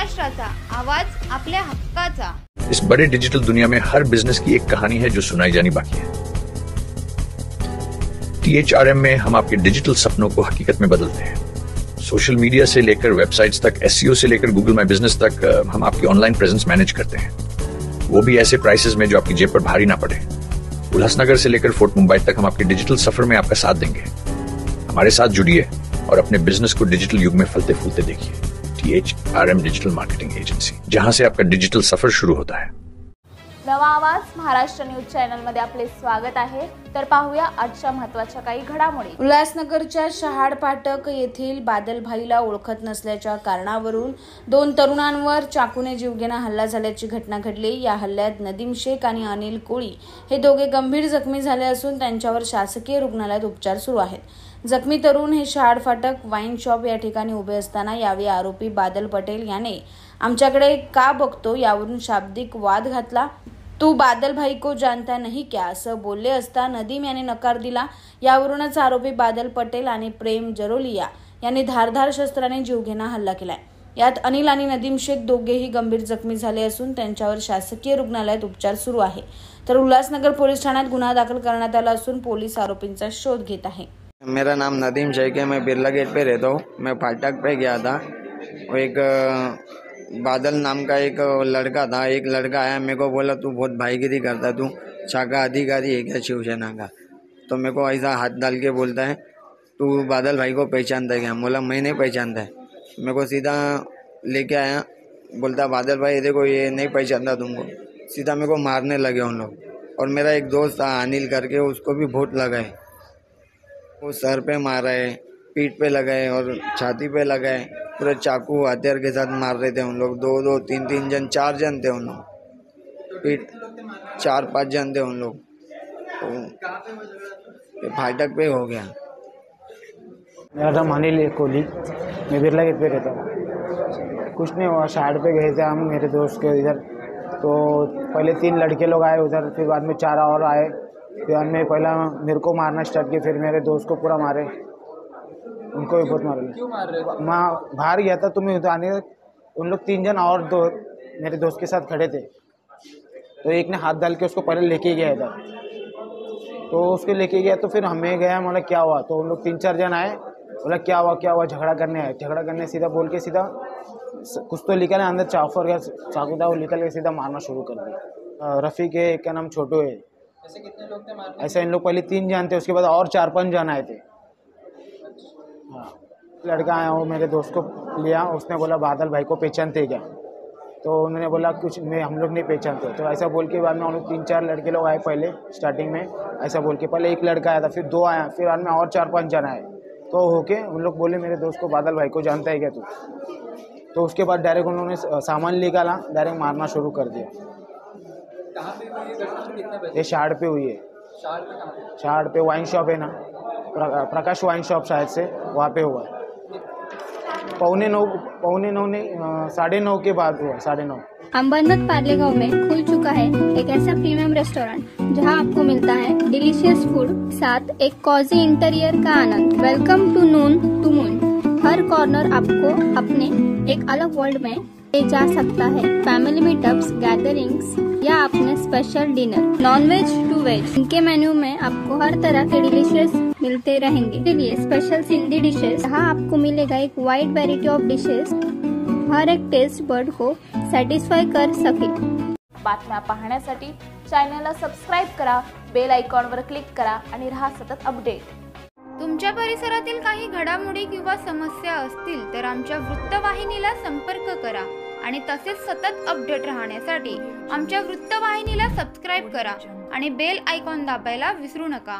महाराष्ट्राचा आवाज, आपल्या हक्काचा। इस बड़े डिजिटल दुनिया में हर बिजनेस की एक कहानी है जो सुनाई जानी बाकी है। THRM में हम आपके डिजिटल सपनों को हकीकत में बदलते हैं। सोशल मीडिया से लेकर वेबसाइट्स तक, SEO से लेकर गूगल माई बिजनेस तक, हम आपकी ऑनलाइन प्रेजेंस मैनेज करते हैं, वो भी ऐसे प्राइसेस में जो आपकी जेब पर भारी ना पड़े। उल्लासनगर से लेकर फोर्ट मुंबई तक हम आपके डिजिटल सफर में आपका साथ देंगे। हमारे साथ जुड़िए और अपने बिजनेस को डिजिटल युग में फलते फूलते देखिए। THRM डिजिटल मार्केटिंग एजेंसी, जहां से आपका डिजिटल सफर शुरू होता है। नवा आवाज महाराष्ट्र न्यूज चॅनल मध्ये आपले स्वागत आहे। तर पाहूया आजच्या महत्त्वाच्या काही घडामोडी। उल्हासनगरच्या शहाड फाटक येथील बादलभाईला ओळखत नसल्याच्या कारणावरून 2 तरुणांवर चाकूने जीवघेणा हल्ला झाल्याची घटना घडली। या हल्ल्यात नदीम शेख आणि अनिल कोळी हे दोघे गंभीर जखमी झाले असून त्यांच्यावर शासकीय रुग्णालयात उपचार सुरू आहेत। जखमी तरुण हे शहाड फाटक वाईन शॉप या ठिकाणी उभे असताना यावेळी आरोपी बादल पटेल याने आमच्याकडे का बघतो यावरून शाब्दिक वाद घातला। तू बादल भाई को जानता नहीं क्या असं बोलले असता नदीम याने नकार दिला। यावरूनच आरोपी बादल पटेल आणि प्रेम जरोलिया यांनी धारदार शस्त्राने जीवघेणा हल्ला केलाय। यात अनिल आणि नदीम शेख दोघेही गंभीर जखमी झाले असून त्यांच्यावर शासकीय रुग्णालयात उपचार सुरू आहे। तर उल्हासनगर पोलीस ठाण्यात गुन्हा दाखल करण्यात आला असून पोलीस आरोपींचा शोध घेत आहे। मेरा नाम नदीम शेख है, मैं बिरला गेट पे रहता हूँ। मैं फाटक पे गया था, वो एक बादल नाम का एक लड़का था। एक लड़का आया, मेरे को बोला तू बहुत भाईगिरी करता, तू शाखा अधिकारी है क्या शिवसेना का? तो मेरे को ऐसा हाथ डाल के बोलता है तू बादल भाई को पहचानता है क्या? बोला मैं नहीं पहचानता है। मेरे को सीधा लेके आया, बोलता बादल भाई देखो ये नहीं पहचानता तुमको। सीधा मेरे को मारने लगे उन लोग। और मेरा एक दोस्त था अनिल करके, उसको भी बहुत लगा है। वो सर पे मारा है, पीठ पे लगाए और छाती पे लगाए। पूरे चाकू हथियार के साथ मार रहे थे उन लोग। 2-2, 3-3 जन, 4 जन थे उन लोग। पीठ 4-5 जन थे उन लोग। तो ये फाटक पे हो गया। मेरा नाम अनिल कोहली, मैं बिरला गेट पे रहता हूँ। कुछ नहीं हुआ, शार्ड पे गए थे हम मेरे दोस्त के इधर। तो पहले 3 लड़के लोग आए उधर, फिर बाद में 4 और आए। फिर बाद में पहला मेरे को मारना स्टार्ट किया, फिर मेरे दोस्त को पूरा मारे। उनको भी बहुत मारे। क्यों मार रहे थे? मैं बाहर गया था, तुम्हें उधर आने उन लोग 3 जन और 2 मेरे दोस्त के साथ खड़े थे। तो एक ने हाथ डाल के उसको पहले लेके गया इधर। तो उसको लेके गया तो फिर हमें गया, बोला क्या हुआ? तो उन लोग 3-4 जन आए, बोला क्या हुआ? झगड़ा करने आए। झगड़ा करने सीधा बोल के सीधा कुछ तो निकले अंदर, चाकू था वो निकल के सीधा मारना शुरू कर दिया। रफ़ीक है, एक का नाम छोटू है। ऐसे कितने लोग थे? ऐसे इन लोग पहले 3 जन थे, उसके बाद और 4-5 जन आए थे। हाँ, लड़का आया, वो मेरे दोस्त को लिया, उसने बोला बादल भाई को पहचानते क्या? तो उन्होंने बोला कुछ नहीं, हम लोग नहीं पहचानते। तो ऐसा बोल के बाद में हम लोग 3-4 लड़के लोग आए पहले स्टार्टिंग में। ऐसा बोल के पहले एक लड़का आया था, फिर 2 आया, फिर बाद में और 4-5 जन आए। तो होके उन लोग बोले मेरे दोस्त को बादल भाई को जानता है क्या तू? तो उसके बाद डायरेक्ट उन्होंने सामान निकाला, डायरेक्ट मारना शुरू कर दिया। ये शार्ड पे हुई है। शार्ड पे वाइन शॉप है ना, प्रकाश वाइन शॉप शायद से, वहाँ पे हुआ है। 9:15 ने 9:30 के बाद हुआ, 9:30। अंबरनाथ पार्लेगांव में खुल चुका है एक ऐसा प्रीमियम रेस्टोरेंट जहां आपको मिलता है डिलीशियस फूड, साथ एक कॉजी इंटीरियर का आनंद। Welcome to noon to moon. हर कॉर्नर आपको अपने एक अलग वर्ल्ड में ले जा सकता है। फैमिली मीटअप्स, गैदरिंग्स या अपने special dinner, non veg to veg. इनके मेन्यू में आपको हर तरह के डिलीशियस मिलते रहेंगे। इसलिए स्पेशल सिंधी डिशेस, जहाँ आपको मिलेगा एक वाइड वैरायटी ऑफ डिशेस, हर एक टेस्ट बर्ड को सॅटिस्फाय कर सके। बातम्या पाहण्यासाठी चॅनलला सबस्क्राइब करा, बेल आयकॉनवर क्लिक करा आणि रहा सतत अपडेट। तुमच्या परिसरातील काही घडामोडी किंवा समस्या असतील तर आमच्या वृत्तवाहिनीला संपर्क करा आणि तसेच सतत अपडेट राहण्यासाठी आमच्या वृत्तवाहिनीला सबस्क्राइब करा आणि बेल आयकॉन दाबायला विसरू नका।